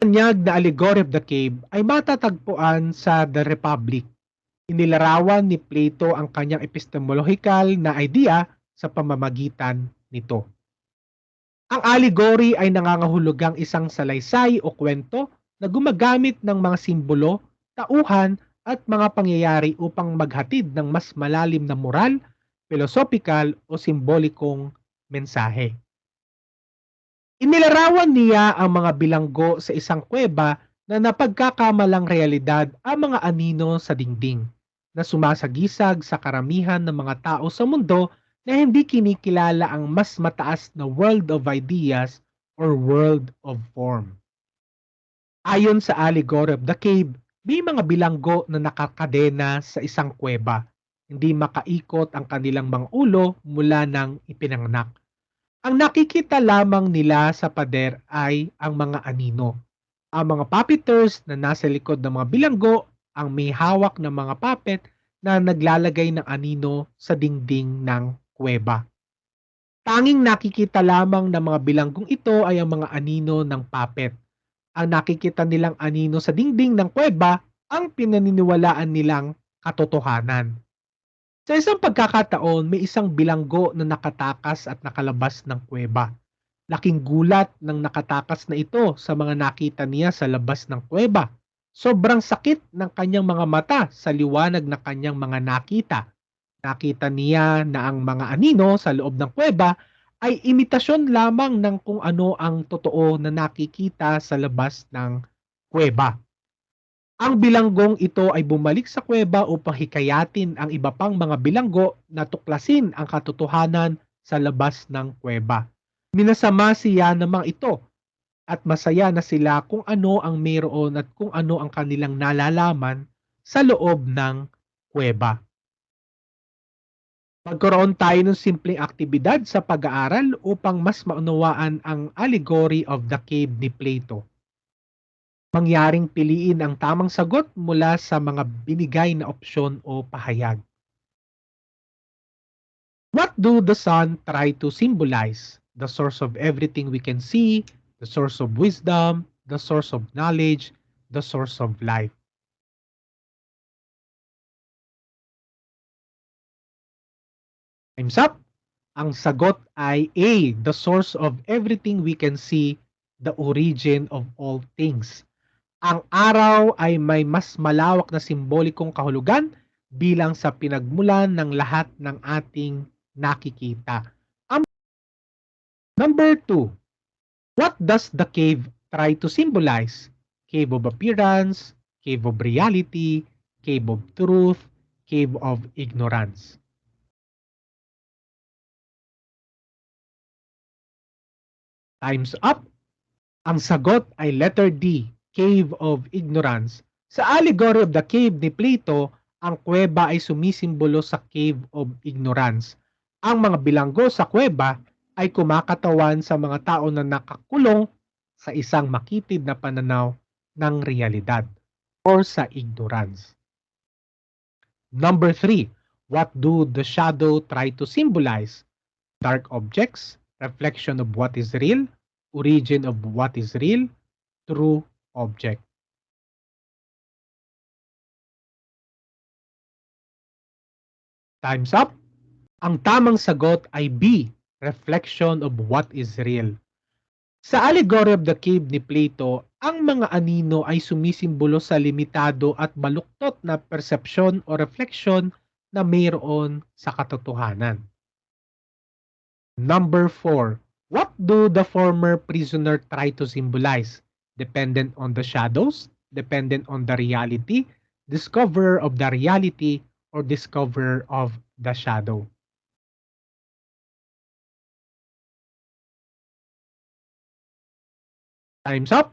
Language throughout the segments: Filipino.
Tanyag na Allegory of the Cave ay matatagpuan sa The Republic. Inilarawan ni Plato ang kanyang epistemological na idea sa pamamagitan nito. Ang allegory ay nangangahulugang isang salaysay o kwento na gumagamit ng mga simbolo, tauhan at mga pangyayari upang maghatid ng mas malalim na moral, philosophical o simbolikong mensahe. Inilarawan niya ang mga bilanggo sa isang kuweba na napagkakamalang realidad ang mga anino sa dingding na sumasagisag sa karamihan ng mga tao sa mundo na hindi kinikilala ang mas mataas na world of ideas or world of form. Ayon sa Allegory of the Cave, may mga bilanggo na nakakadena sa isang kuweba. Hindi makaikot ang kanilang mga ulo mula nang ipinanganak. Ang nakikita lamang nila sa pader ay ang mga anino. Ang mga puppeteers na nasa likod ng mga bilanggo ang may hawak ng mga puppet na naglalagay ng anino sa dingding ng kuweba. Tanging nakikita lamang ng mga bilanggong ito ay ang mga anino ng puppet. Ang nakikita nilang anino sa dingding ng kuweba ang pinaniniwalaan nilang katotohanan. Sa isang pagkakataon, may isang bilanggo na nakatakas at nakalabas ng kuweba. Laking gulat ng nakatakas na ito sa mga nakita niya sa labas ng kuweba. Sobrang sakit ng kanyang mga mata sa liwanag na kanyang mga nakita. Nakita niya na ang mga anino sa loob ng kuweba ay imitasyon lamang ng kung ano ang totoo na nakikita sa labas ng kuweba. Ang bilanggong ito ay bumalik sa kuweba upang hikayatin ang iba pang mga bilanggo na tuklasin ang katotohanan sa labas ng kuweba. Minasama siya namang ito at masaya na sila kung ano ang mayroon at kung ano ang kanilang nalalaman sa loob ng kuweba. Magkaroon tayo ng simpleng aktibidad sa pag-aaral upang mas maunawaan ang Allegory of the Cave ni Plato. Mangyaring piliin ang tamang sagot mula sa mga binigay na opsyon o pahayag. What do the sun try to symbolize? The source of everything we can see, the source of wisdom, the source of knowledge, the source of life. Time's up! Ang sagot ay A, the source of everything we can see, the origin of all things. Ang araw ay may mas malawak na simbolikong kahulugan bilang sa pinagmulan ng lahat ng ating nakikita. Number 2, what does the cave try to symbolize? Cave of appearance, cave of reality, cave of truth, cave of ignorance. Time's up! Ang sagot ay letter D, cave of ignorance. Sa Allegory of the Cave ni Plato, ang kuweba ay sumisimbolo sa cave of ignorance. Ang mga bilanggo sa kuweba ay kumakatawan sa mga tao na nakakulong sa isang makitid na pananaw ng realidad or sa ignorance. Number 3, what do the shadow try to symbolize? Dark objects, reflection of what is real, origin of what is real, true object. Time's up! Ang tamang sagot ay B, reflection of what is real. Sa Allegory of the Cave ni Plato, ang mga anino ay sumisimbolo sa limitado at baluktot na persepsyon o refleksyon na mayroon sa katotohanan. Number 4, what do the former prisoner try to symbolize? Dependent on the shadows, dependent on the reality, discoverer of the reality, or discoverer of the shadow. Time's up!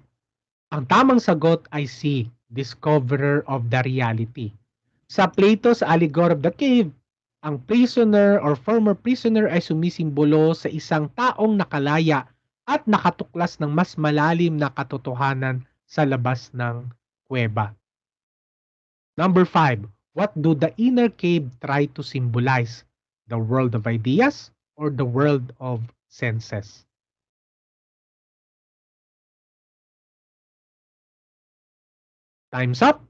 Ang tamang sagot ay C, discoverer of the reality. Sa Plato's Allegory of the Cave, ang prisoner or former prisoner ay sumisimbolo sa isang taong nakalaya at nakatuklas ng mas malalim na katotohanan sa labas ng kuweba. Number 5, what do the inner cave try to symbolize? The world of ideas or the world of senses? Time's up!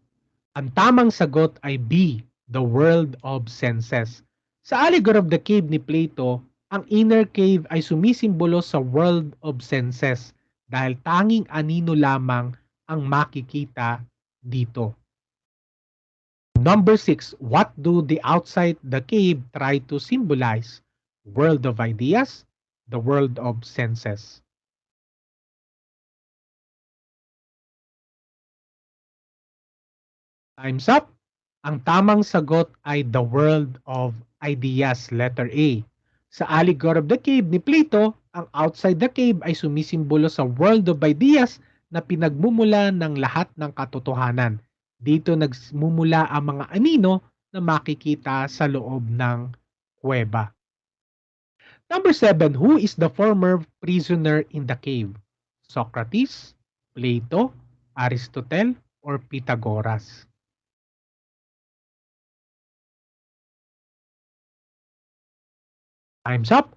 Ang tamang sagot ay B, the world of senses. Sa Allegory of the Cave ni Plato, ang inner cave ay sumisimbolo sa world of senses dahil tanging anino lamang ang makikita dito. Number 6, what do the outside the cave try to symbolize? World of ideas, the world of senses. Time's up! Ang tamang sagot ay the world of ideas, letter A. Sa Allegory of the Cave ni Plato, ang outside the cave ay sumisimbolo sa world of ideas na pinagmumula ng lahat ng katotohanan. Dito nagmumula ang mga anino na makikita sa loob ng kuweba. Number 7, who is the former prisoner in the cave? Socrates, Plato, Aristotle, or Pythagoras? Time's up!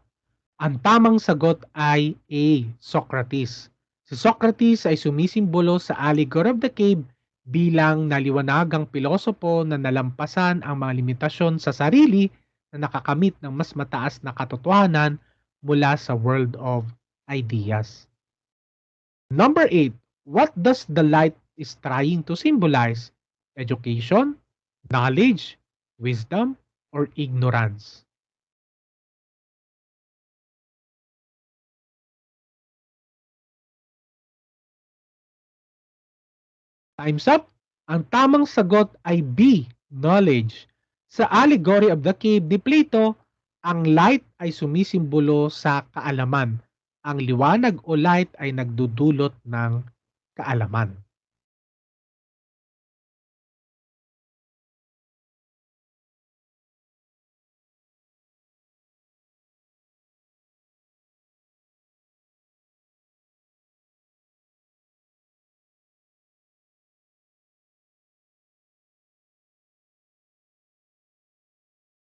Ang tamang sagot ay A, Socrates. Si Socrates ay sumisimbolo sa Allegory of the Cave bilang naliwanagang pilosopo na nalampasan ang mga limitasyon sa sarili na nakakamit ng mas mataas na katotohanan mula sa world of ideas. Number 8, what does the light is trying to symbolize? Education, knowledge, wisdom, or ignorance? Time's up! Ang tamang sagot ay B, knowledge. Sa Allegory of the Cave ni Plato, ang light ay sumisimbolo sa kaalaman. Ang liwanag o light ay nagdudulot ng kaalaman.